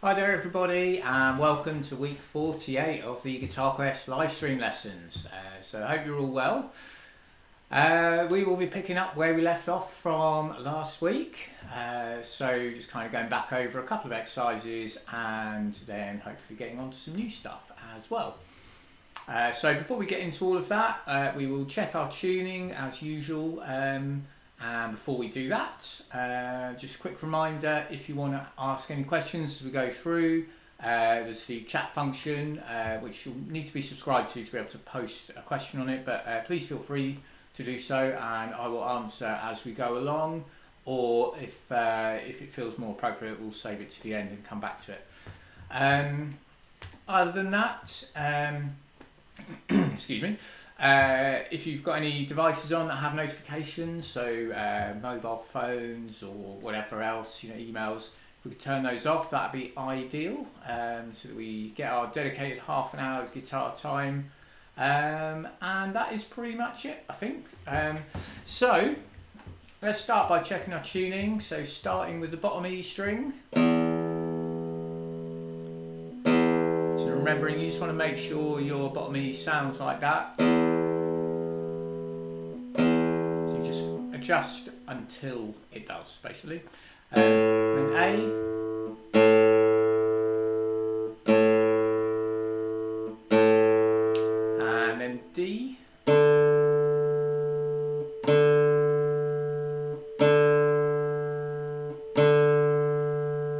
Hi there everybody, and welcome to week 48 of the GuitarQuest live stream lessons. So I hope you're all well. We will be picking up where we left off from last week. So just kind of going back over a couple of exercises and then hopefully getting on to some new stuff as well. So before we get into all of that, we will check our tuning as usual. And before we do that, just a quick reminder, if you want to ask any questions as we go through, there's the chat function, which you'll need to be subscribed to be able to post a question on it, but please feel free to do so and I will answer as we go along, or if it feels more appropriate, we'll save it to the end and come back to it. Other than that, excuse me. If you've got any devices on that have notifications, so mobile phones or whatever else, emails, if we could turn those off, that'd be ideal, so that we get our dedicated half an hour's guitar time, and that is pretty much it, I think. So let's start by checking our tuning. So starting with the bottom E string. So remembering, you just want to make sure your bottom E sounds like that. Just until it does, basically. Then A, and then D,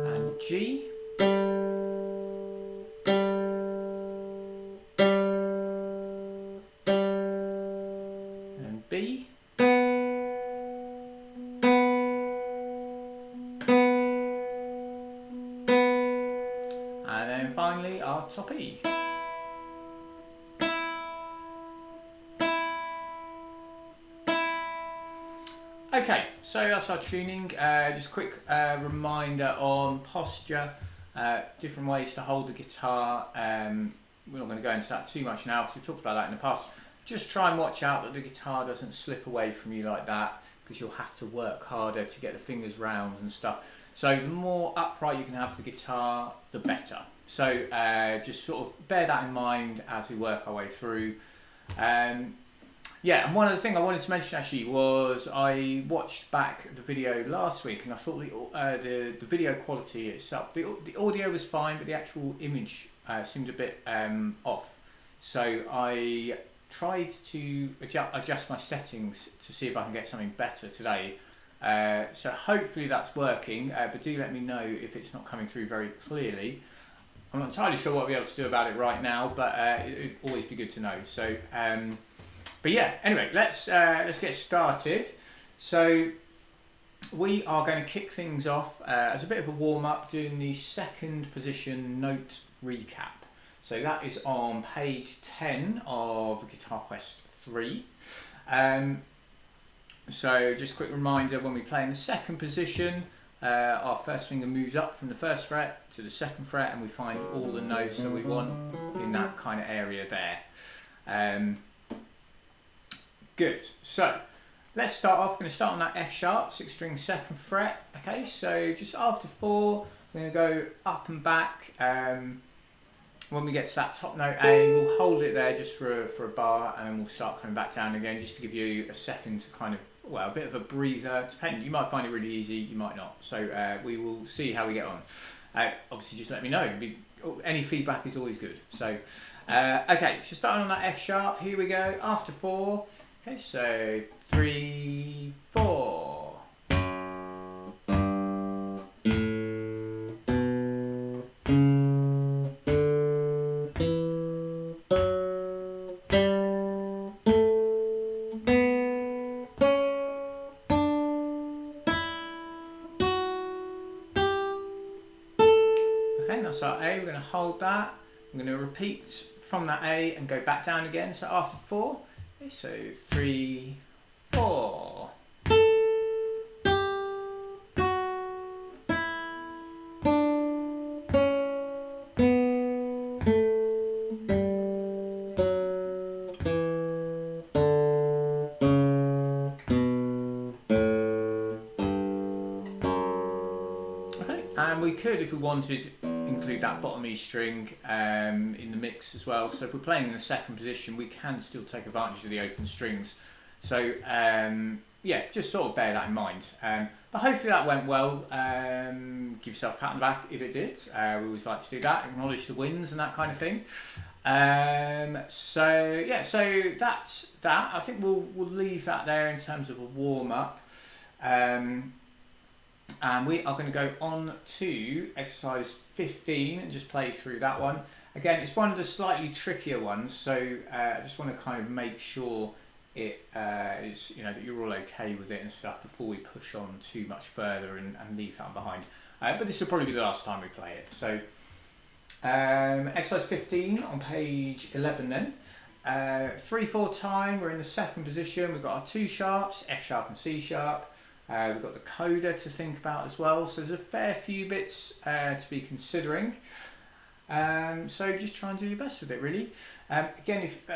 and G, and B, and then finally our top E. Okay, so that's our tuning. Just a quick reminder on posture, different ways to hold the guitar. We're not going to go into that too much now because we've talked about that in the past. Just try and watch out that the guitar doesn't slip away from you like that, because you'll have to work harder to get the fingers round and stuff. So the more upright you can have the guitar, the better. So just sort of bear that in mind as we work our way through. Yeah, and one other thing I wanted to mention actually was I watched back the video last week and I thought the video quality itself, the audio was fine, but the actual image seemed a bit off. So I tried to adjust my settings to see if I can get something better today. So hopefully that's working, but do let me know if it's not coming through very clearly. I'm not entirely sure what I'll be able to do about it right now, but it'd always be good to know. So, but yeah, anyway, let's get started. So we are going to kick things off as a bit of a warm-up, doing the second position note recap. So that is on page 10 of GuitarQuest 3. So just a quick reminder, when we play in the second position, our first finger moves up from the first fret to the second fret and we find all the notes that we want in that kind of area there. Good, so let's start off. I'm going to start on that F sharp, 6th string, 2nd fret. Okay, so just after 4, we're going to go up and back. When we get to that top note A, we'll hold it there just for a bar, and then we'll start coming back down again, just to give you a second to kind of, well, a bit of a breather. Depending, you might find it really easy, you might not. So we will see how we get on. Obviously, just let me know. Any feedback is always good. So, okay, so starting on that F sharp, here we go. After 4, okay, so 3, 4. That's our A, we're going to hold that. I'm going to repeat from that A and go back down again. So after 4, okay, so 3, 4. Okay, and we could, if we wanted, include that bottom E string in the mix as well. So if we're playing in the second position, we can still take advantage of the open strings. So yeah, just sort of bear that in mind. But hopefully that went well. Give yourself a pat on the back if it did. We always like to do that, acknowledge the wins and that kind of thing. So yeah, so that's that. I think we'll leave that there in terms of a warm up. And we are going to go on to exercise 15 and just play through that one. Again, it's one of the slightly trickier ones, so I just want to kind of make sure it is, you know, that you're all okay with it and stuff before we push on too much further and leave that behind. But this will probably be the last time we play it. So exercise 15 on page 11 then. 3/4 time, we're in the second position. We've got our 2 sharps, F sharp and C sharp. We've got the coda to think about as well, so there's a fair few bits to be considering. So just try and do your best with it, really. Again, if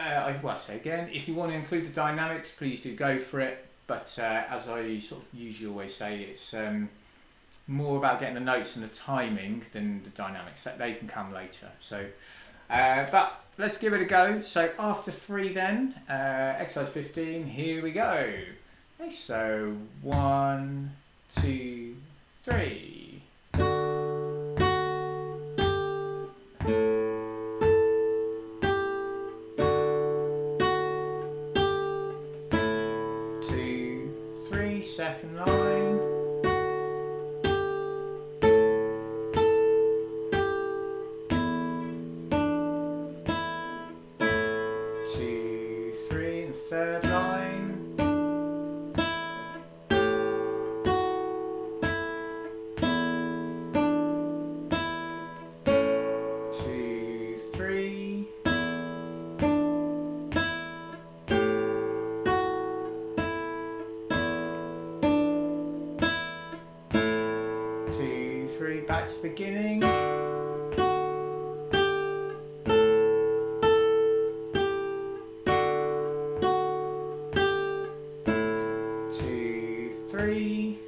you want to include the dynamics, please do go for it. But as I sort of usually always say, it's more about getting the notes and the timing than the dynamics. That they can come later. So, but let's give it a go. So after 3, then exercise 15. Here we go. Okay, so 1, 2, 3. 2, 3, second line. 2, 3, and third line. 2, 3. 2, 3, back to the beginning. 2, 3.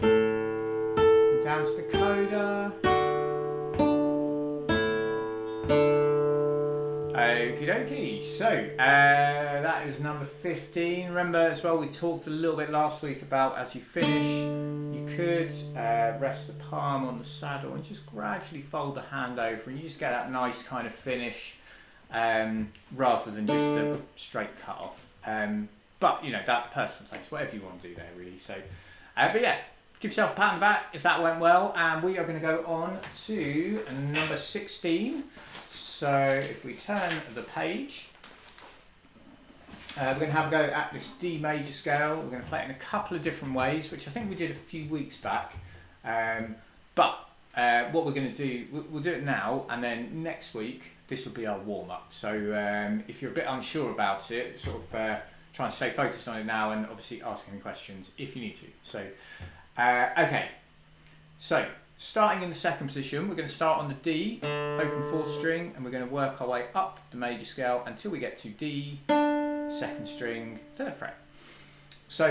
And down to the coda. Okie dokie. So that is number 15. Remember as well, we talked a little bit last week about as you finish, you could rest the palm on the saddle and just gradually fold the hand over, and you just get that nice kind of finish rather than just a straight cut off. But you know, that personal taste, whatever you want to do there, really. So, but yeah, give yourself a pat on the back if that went well. And we are going to go on to number 16. So if we turn the page, we're going to have a go at this D major scale. We're going to play it in a couple of different ways, which I think we did a few weeks back. But what we're going to do, we'll do it now, and then next week this will be our warm-up. So if you're a bit unsure about it, sort of try and stay focused on it now, and obviously ask any questions if you need to. So okay, so starting in the second position, we're going to start on the D, open 4th string, and we're going to work our way up the major scale until we get to D, 2nd string, 3rd fret. So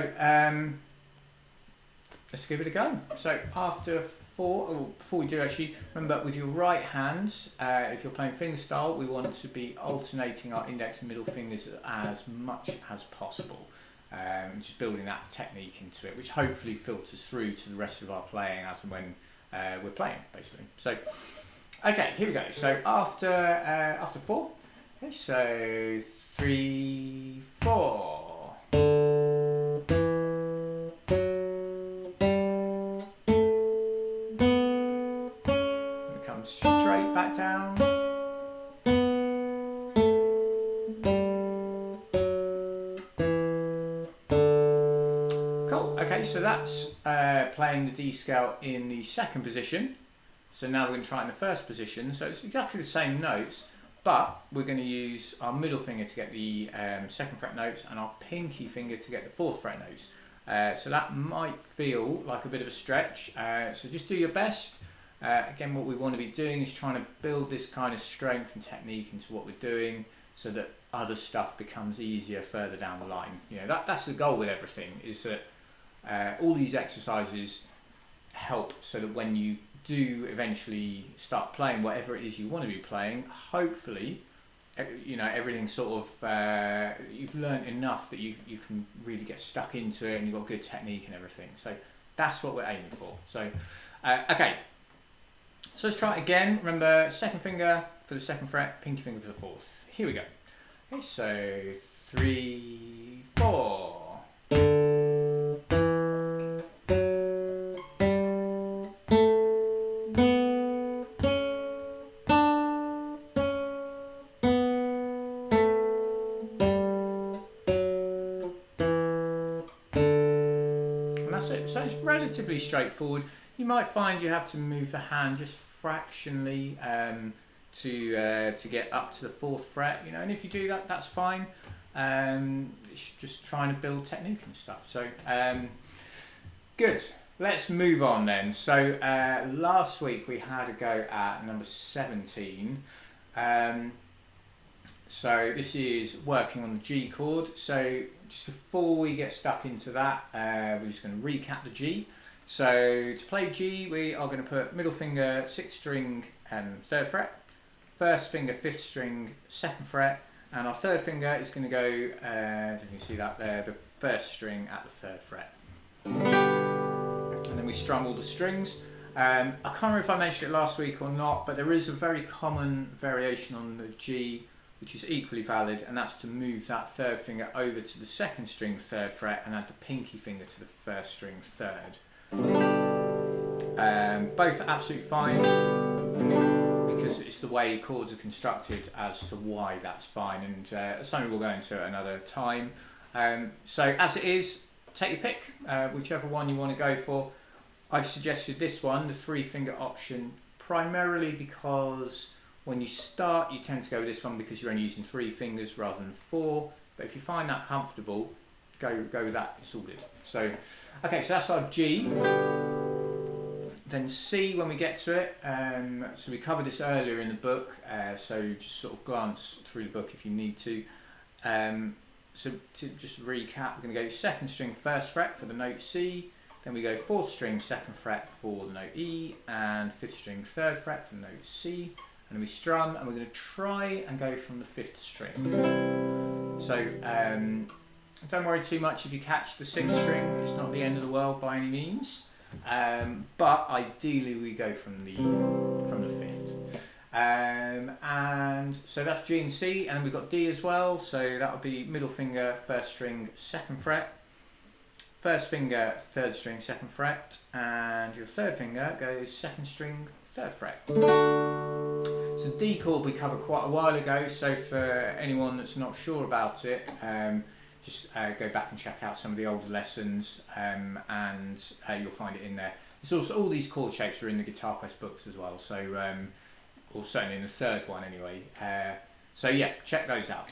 let's give it a go. So after 4, or before we do actually, remember with your right hand, if you're playing fingerstyle, we want to be alternating our index and middle fingers as much as possible. Just building that technique into it, which hopefully filters through to the rest of our playing as and when we're playing, basically. So, okay, here we go. So after 4, okay, so 3, 4. Come straight back down. Cool. Okay, so that's playing the D scale in the second position. So now we're going to try it in the first position. So it's exactly the same notes, but we're going to use our middle finger to get the 2nd fret notes and our pinky finger to get the 4th fret notes. So that might feel like a bit of a stretch. So just do your best. Again, what we want to be doing is trying to build this kind of strength and technique into what we're doing, so that other stuff becomes easier further down the line. You know, that's the goal with everything, is that all these exercises help so that when you do eventually start playing whatever it is you want to be playing, hopefully, you know, everything sort of, you've learned enough that you can really get stuck into it and you've got good technique and everything. So that's what we're aiming for. So, okay. So let's try it again. Remember, second finger for the second fret, pinky finger for the fourth. Here we go. Okay, so 3, 4. And that's it. So it's relatively straightforward. You might find you have to move the hand just fractionally to get up to the fourth fret, you know, and if you do that, that's fine. It's just trying to build technique and stuff. So good. Let's move on then. So last week we had a go at number 17. So this is working on the G chord. So just before we get stuck into that, we're just going to recap the G. So to play G, we are going to put middle finger 6th string and 3rd fret, first finger 5th string 2nd fret, and our third finger is going to go, you can see that there, the 1st string at the 3rd fret. And then we strum all the strings. I can't remember if I mentioned it last week or not, but there is a very common variation on the G which is equally valid, and that's to move that 3rd finger over to the 2nd string 3rd fret and add the pinky finger to the 1st string 3rd. Both are absolutely fine because it's the way chords are constructed as to why that's fine, and something we'll go into at another time. So as it is, take your pick, whichever one you want to go for. I've suggested this one, the 3-finger option, primarily because when you start you tend to go with this one because you're only using 3 fingers rather than 4, but if you find that comfortable, go with that, it's all good. So okay, so that's our G. Then C when we get to it. So we covered this earlier in the book, so just sort of glance through the book if you need to. So to just recap, we're going to go 2nd string 1st fret for the note C, then we go 4th string 2nd fret for the note E, and 5th string 3rd fret for the note C, and then we strum, and we're going to try and go from the 5th string. So don't worry too much if you catch the 6th string, it's not the end of the world by any means, but ideally we go from the 5th. And so that's G and C, and we've got D as well, so that would be middle finger 1st string 2nd fret, 1st finger 3rd string 2nd fret, and your 3rd finger goes 2nd string 3rd fret. So D chord we covered quite a while ago, so for anyone that's not sure about it, just go back and check out some of the older lessons, and you'll find it in there. It's also, all these chord shapes are in the GuitarQuest books as well, so or certainly in the 3rd one anyway. So yeah, check those out.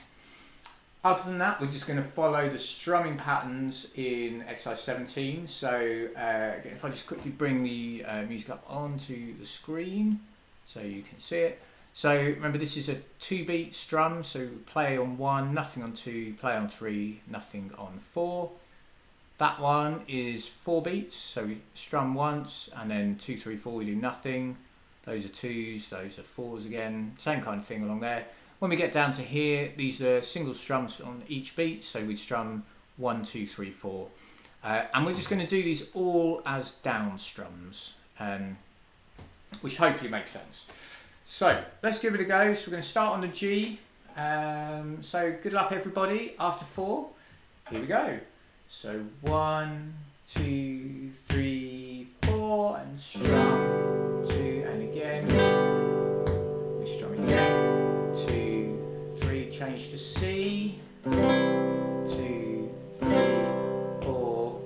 Other than that, we're just going to follow the strumming patterns in exercise 17. So again, if I just quickly bring the music up onto the screen so you can see it. So remember, this is a 2-beat strum, so play on 1, nothing on 2, play on 3, nothing on 4. That one is 4 beats, so we strum once and then 2, 3, 4 we do nothing. Those are 2s, those are 4s again, same kind of thing along there. When we get down to here, these are single strums on each beat, so we strum 1, 2, 3, 4. And we're just going to do these all as down strums, which hopefully makes sense. So let's give it a go. So we're going to start on the G. So good luck everybody. After 4, here we go. So 1, 2, 3, 4, and strum 2, and again. We strum again. 2, 3, change to C. 2, 3, 4.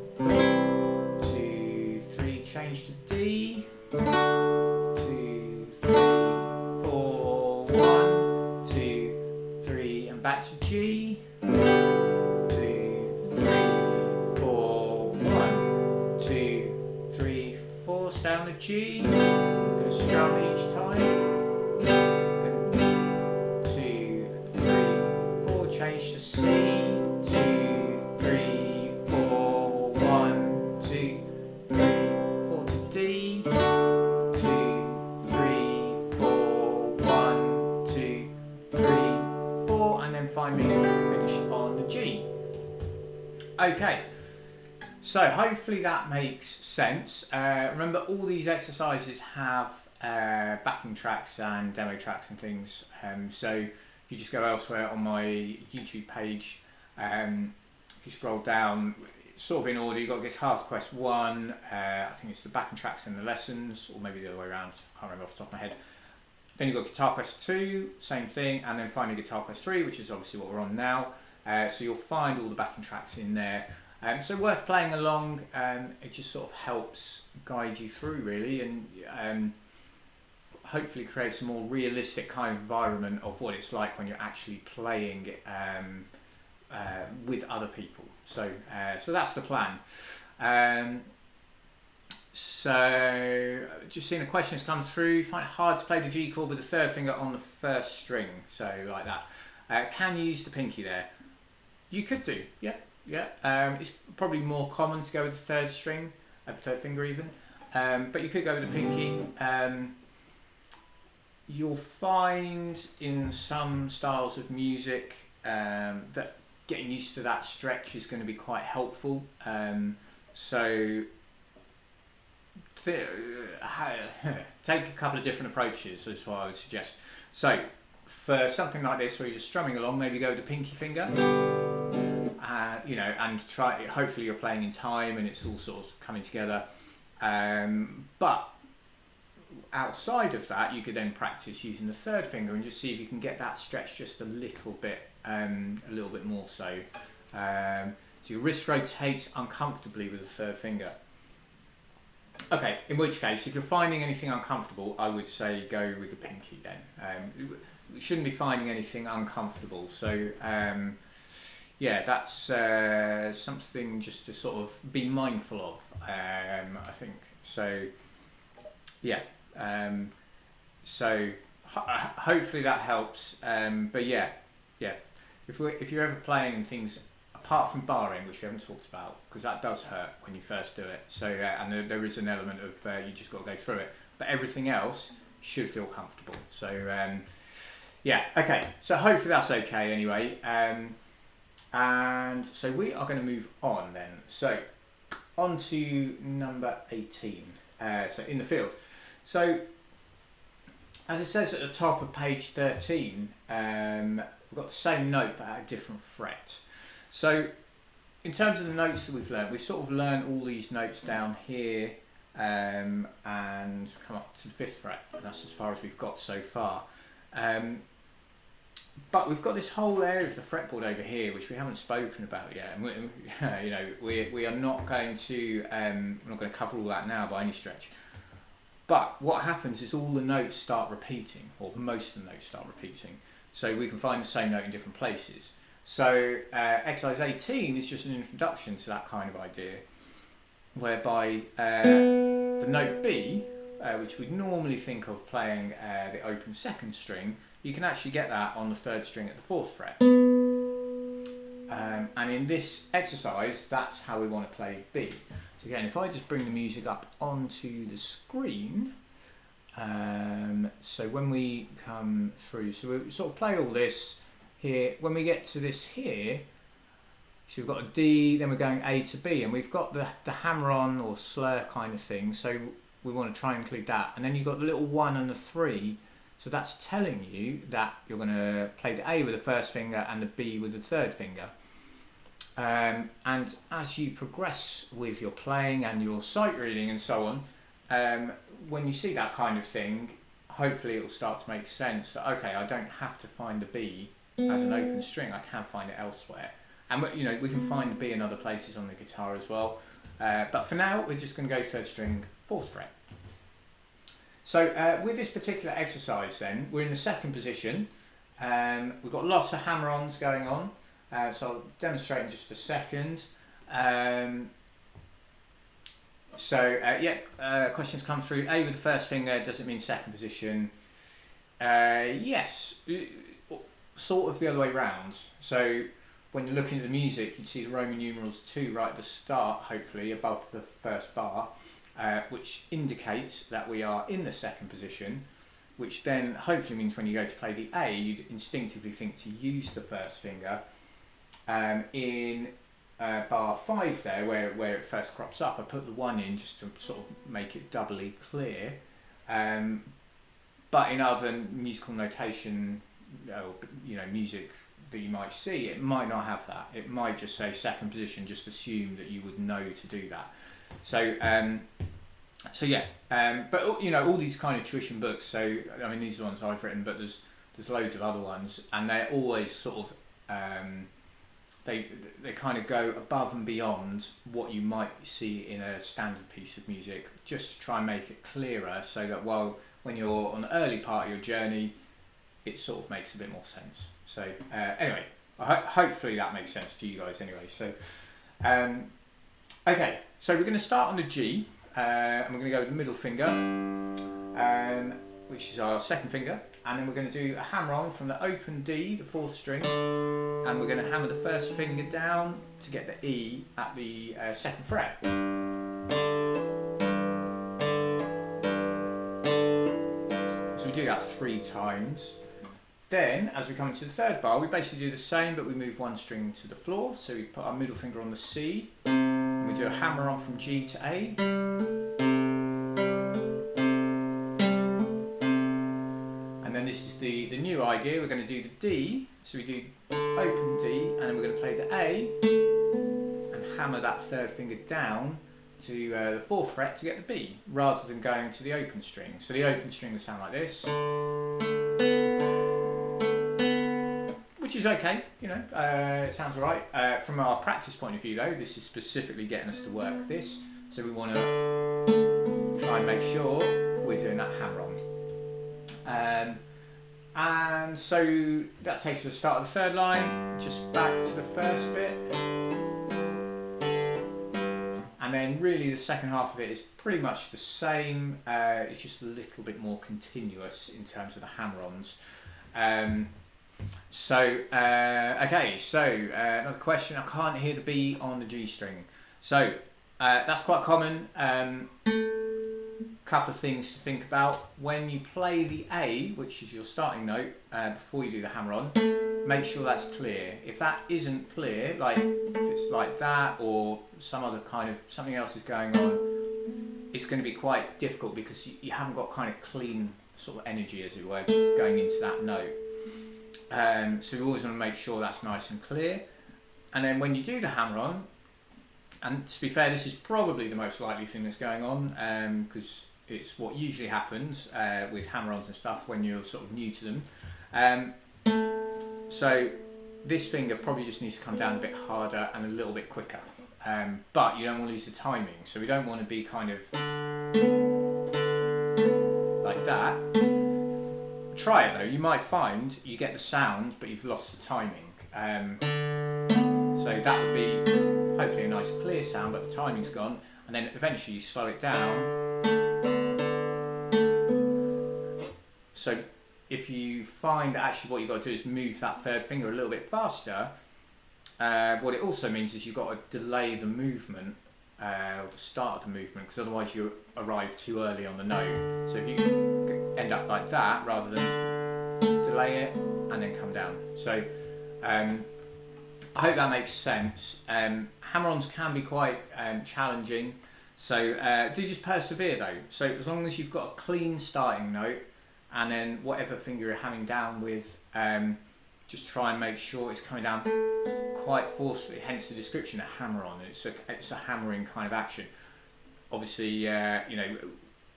2, 3, change to D. 2, 3, 4. 1, 2, 3, and back to G. 2, 3, 4. 1, 2, 3, 4. Stay on the G. I'm going to strum each time. 2, 3, 4. Change to C. 2, 3, 4. 1, 2, 3, 4 to D. Okay, so hopefully that makes sense. Remember, all these exercises have backing tracks and demo tracks and things. So if you just go elsewhere on my YouTube page, if you scroll down, sort of in order, you've got GuitarQuest 1, I think it's the backing tracks and the lessons, or maybe the other way around, I can't remember off the top of my head. Then you've got GuitarQuest 2, same thing, and then finally GuitarQuest 3, which is obviously what we're on now. So you'll find all the backing tracks in there. So worth playing along. It just sort of helps guide you through, really, and hopefully creates a more realistic kind of environment of what it's like when you're actually playing with other people. So that's the plan. So just seeing a question has come through. You find it hard to play the G chord with the third finger on the first string, so like that. Can you use the pinky there? You could do, yeah. It's probably more common to go with the third string, third finger even, but you could go with the pinky. You'll find in some styles of music that getting used to that stretch is going to be quite helpful. So take a couple of different approaches is what I would suggest. So for something like this where you're just strumming along, maybe go with the pinky finger, you know, and try. Hopefully you're playing in time and it's all sort of coming together. But outside of that, you could then practice using the third finger and just see if you can get that stretch just a little bit more. So your wrist rotates uncomfortably with the third finger. Okay, in which case, if you're finding anything uncomfortable, I would say go with the pinky then. We shouldn't be finding anything uncomfortable. So yeah, that's something just to sort of be mindful of, I think. So yeah, so hopefully that helps. But yeah, if you're ever playing and things, apart from barring, which we haven't talked about, because that does hurt when you first do it. So and there is an element of you just got to go through it. But everything else should feel comfortable. So yeah, okay. So hopefully that's okay anyway. And so we are going to move on then. So on to number 18. So in the field. So as it says at the top of page 13, we've got the same note but at a different fret. So in terms of the notes that we've sort of learned all these notes down here and come up to the 5th fret, and that's as far as we've got so far. But we've got this whole area of the fretboard over here which we haven't spoken about yet, and you know, we are not going to we're not going to cover all that now by any stretch. But what happens is all the notes start repeating, or most of the notes start repeating, so we can find the same note in different places. So exercise 18 is just an introduction to that kind of idea, whereby the note B, which we'd normally think of playing the open 2nd string, you can actually get that on the 3rd string at the 4th fret. And in this exercise, that's how we want to play B. So again, if I just bring the music up onto the screen, so when we come through, so we sort of play all this here. When we get to this here, so we've got a D, then we're going A to B, and we've got the hammer-on or slur kind of thing, so we want to try and include that. And then you've got the little 1 and the 3, so that's telling you that you're going to play the A with the 1st finger and the B with the 3rd finger. And as you progress with your playing and your sight reading and so on, when you see that kind of thing, hopefully it will start to make sense that, okay, I don't have to find the B as an open string, I can find it elsewhere. And you know, we can find the B in other places on the guitar as well. But for now, we're just going to go 3rd string, 4th fret. So with this particular exercise then, we're in the 2nd position. We've got lots of hammer-ons going on. So I'll demonstrate in just a second. Questions come through. A with the 1st finger, does it mean 2nd position? Yes, sort of the other way round. So when you're looking at the music, you see the Roman numerals 2 right at the start, hopefully above the 1st bar, which indicates that we are in the 2nd position, which then hopefully means when you go to play the A, you'd instinctively think to use the 1st finger in bar 5 there, where it first crops up, I put the 1 in just to sort of make it doubly clear. But in other musical notation, music that you might see, it might not have that. It might just say second position, just assume that you would know to do that. So yeah, but all these kind of tuition books, so I mean these are ones I've written, but there's loads of other ones, and they're always sort of they kind of go above and beyond what you might see in a standard piece of music, just to try and make it clearer, so that when you're on the early part of your journey, it sort of makes a bit more sense. So anyway, hopefully that makes sense to you guys anyway. So okay, so we're going to start on the G, and we're going to go with the middle finger, which is our second finger, and then we're going to do a hammer on from the open D, the 4th string, and we're going to hammer the first finger down to get the E at the 2nd fret. So we do that 3 times. Then, as we come into the 3rd bar, we basically do the same, but we move 1 string to the floor. So we put our middle finger on the C, and we do a hammer on from G to A. And then this is the new idea. We're going to do the D, so we do open D, and then we're going to play the A, and hammer that 3rd finger down to the 4th fret to get the B, rather than going to the open string. So the open string will sound like this. Which is okay, it sounds alright. From our practice point of view though, this is specifically getting us to work this, so we want to try and make sure we're doing that hammer on. And so that takes us to the start of the 3rd line, just back to the 1st bit. And then really the second half of it is pretty much the same, it's just a little bit more continuous in terms of the hammer-ons. Okay, so another question, I can't hear the B on the G string. So that's quite common. Couple of things to think about. When you play the A, which is your starting note, before you do the hammer on, make sure that's clear. If that isn't clear, like if it's like that or something else is going on, it's going to be quite difficult because you haven't got kind of clean sort of energy, as it were, going into that note. So you always want to make sure that's nice and clear. And then when you do the hammer on, and to be fair, this is probably the most likely thing that's going on, because it's what usually happens with hammer-ons and stuff when you're sort of new to them. So this finger probably just needs to come down a bit harder and a little bit quicker. But you don't want to lose the timing, so we don't want to be kind of like that. Try it though, you might find you get the sound but you've lost the timing. So that would be hopefully a nice clear sound, but the timing's gone, and then eventually you slow it down. So if you find that actually what you've got to do is move that 3rd finger a little bit faster, what it also means is you've got to delay the movement, or the start of the movement, because otherwise you arrive too early on the note. So if you end up like that, rather than delay it and then come down. So I hope that makes sense. Hammer-ons can be quite challenging, so do just persevere though. So as long as you've got a clean starting note, and then whatever finger you're hammering down with, just try and make sure it's coming down quite forcefully, hence the description of hammer-on. It's a hammering kind of action. Obviously,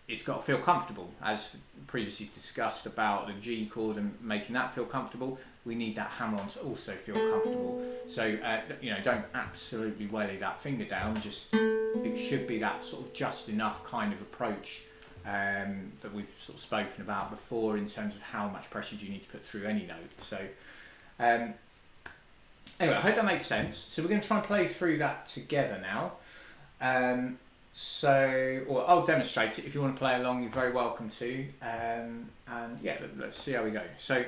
it's got to feel comfortable, as previously discussed about the G chord and making that feel comfortable. We need that hammer-on to also feel comfortable. So, don't absolutely welly that finger down. Just it should be that sort of just enough kind of approach that we've sort of spoken about before in terms of how much pressure do you need to put through any note. So, anyway, I hope that makes sense. So we're going to try and play through that together now. Or I'll demonstrate it. If you want to play along, you're very welcome to. And yeah, let's see how we go. So,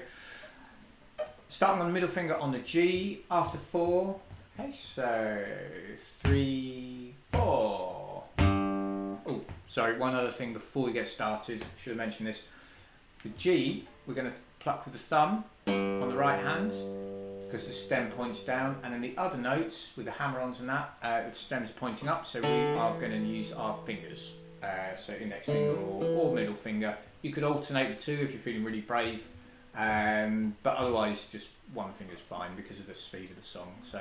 starting on the middle finger on the G after 4. Okay, so 3, 4. Oh, sorry, one other thing before we get started, should have mentioned this. The G, we're going to pluck with the thumb on the right hand, because the stem points down, and then the other notes with the hammer-ons and that, the stems pointing up, so we are going to use our fingers. So index finger or middle finger. You could alternate the two if you're feeling really brave, but otherwise just one finger's fine because of the speed of the song. So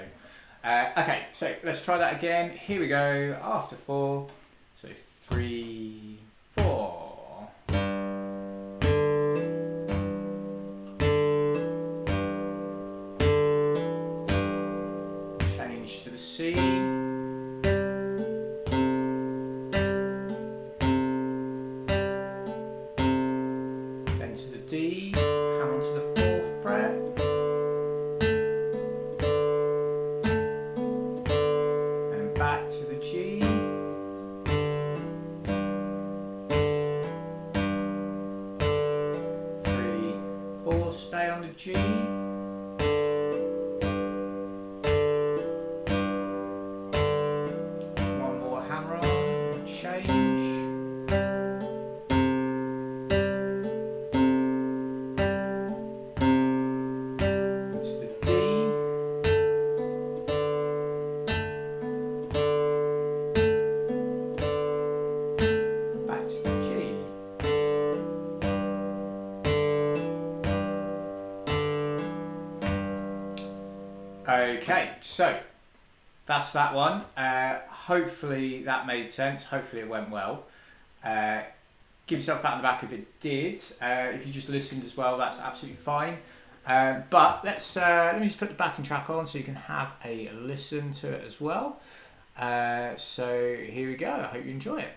okay, so let's try that again. Here we go, after 4, so 3, 4. Change to the C. Then to the D, hammer onto the 4th fret. And back to the G. 3, 4, stay on the G. One more hammer on, change. Into the D. Back to the G. Okay, so that's that one. Hopefully that made sense. Hopefully it went well. Give yourself a pat on the back if it did. If you just listened as well, that's absolutely fine. But let me just put the backing track on so you can have a listen to it as well. So here we go. I hope you enjoy it.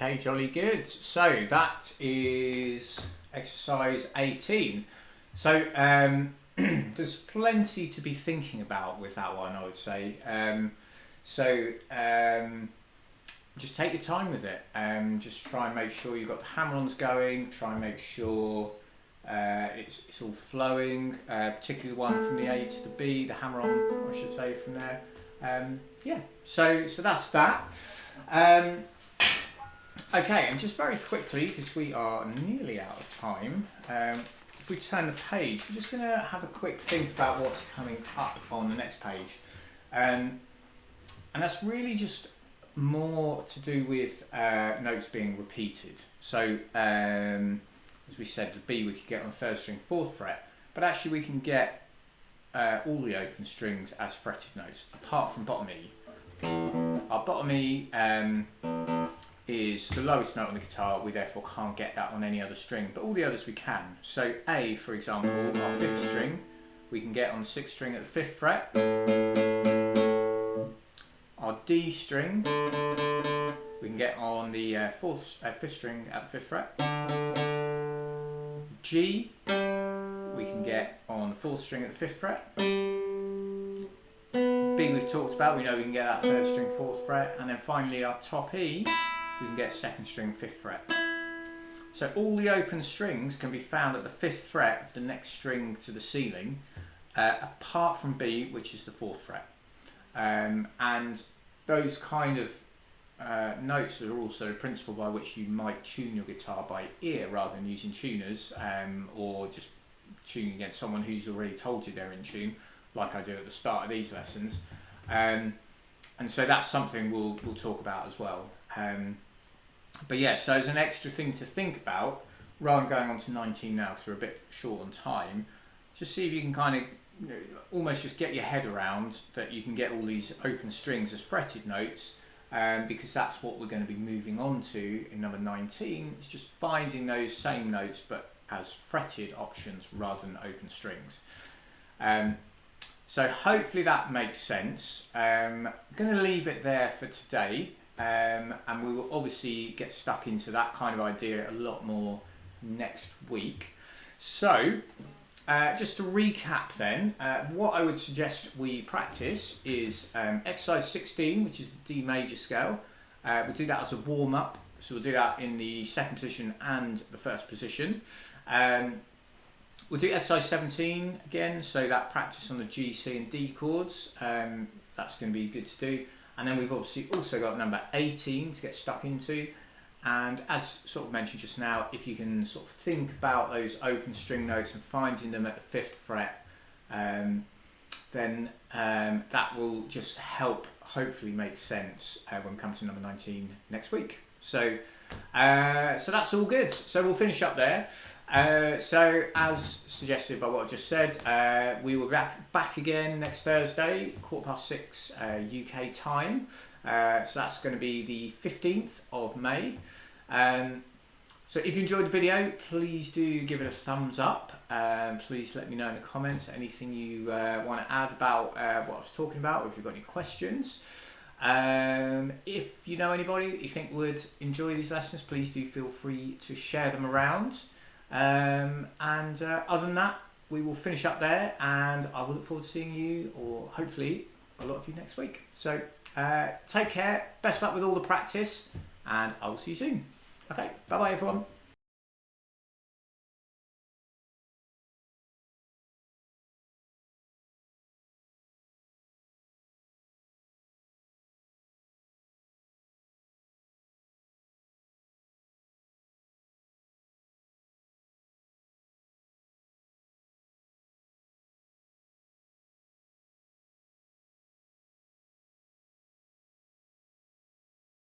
Okay, jolly good. So that is exercise 18. So there's plenty to be thinking about with that one, I would say. Just take your time with it. Just try and make sure you've got the hammer-ons going. Try and make sure it's all flowing, particularly the one from the A to the B, the hammer-on, I should say, from there. Yeah, so that's that. Okay, and just very quickly, because we are nearly out of time, if we turn the page, we're just going to have a quick think about what's coming up on the next page. And that's really just more to do with notes being repeated. So, as we said, the B we could get on 3rd string, 4th fret, but actually we can get all the open strings as fretted notes, apart from bottom E. Our bottom E is the lowest note on the guitar, we therefore can't get that on any other string, but all the others we can. So A, for example, our 5th string, we can get on the 6th string at the 5th fret. Our D string, we can get on the 5th string at the 5th fret. G, we can get on the 4th string at the 5th fret. B we've talked about, we know we can get that 3rd string, 4th fret, and then finally our top E, we can get 2nd string, 5th fret. So all the open strings can be found at the 5th fret of the next string to the ceiling, apart from B, which is the 4th fret. And those kind of notes are also the principle by which you might tune your guitar by ear rather than using tuners, or just tuning against someone who's already told you they're in tune, like I do at the start of these lessons. And so that's something we'll talk about as well. But yeah, so as an extra thing to think about, rather than going on to 19 now because we're a bit short on time, just see if you can kind of almost just get your head around that you can get all these open strings as fretted notes, because that's what we're going to be moving on to in number 19. It's just finding those same notes but as fretted options rather than open strings. So hopefully that makes sense. I'm going to leave it there for today, and we will obviously get stuck into that kind of idea a lot more next week. So just to recap then, what I would suggest we practice is exercise 16, which is the D major scale. We'll do that as a warm-up, so we'll do that in the second position and the first position. We'll do exercise 17 again, so that practice on the G, C and D chords. That's going to be good to do. And then we've obviously also got number 18 to get stuck into. And as sort of mentioned just now, if you can sort of think about those open string notes and finding them at the 5th fret, then that will just help hopefully make sense when we come to number 19 next week. So that's all good. So we'll finish up there. So as suggested by what I just said, we will be back again next Thursday, 6:15 UK time. So that's going to be the 15th of May. So if you enjoyed the video, please do give it a thumbs up. Please let me know in the comments anything you want to add about what I was talking about, or if you've got any questions. If you know anybody that you think would enjoy these lessons, please do feel free to share them around. Other than that, we will finish up there, and I will look forward to seeing you, or hopefully a lot of you, next week. So take care, best luck with all the practice, and I will see you soon. Okay, bye bye everyone.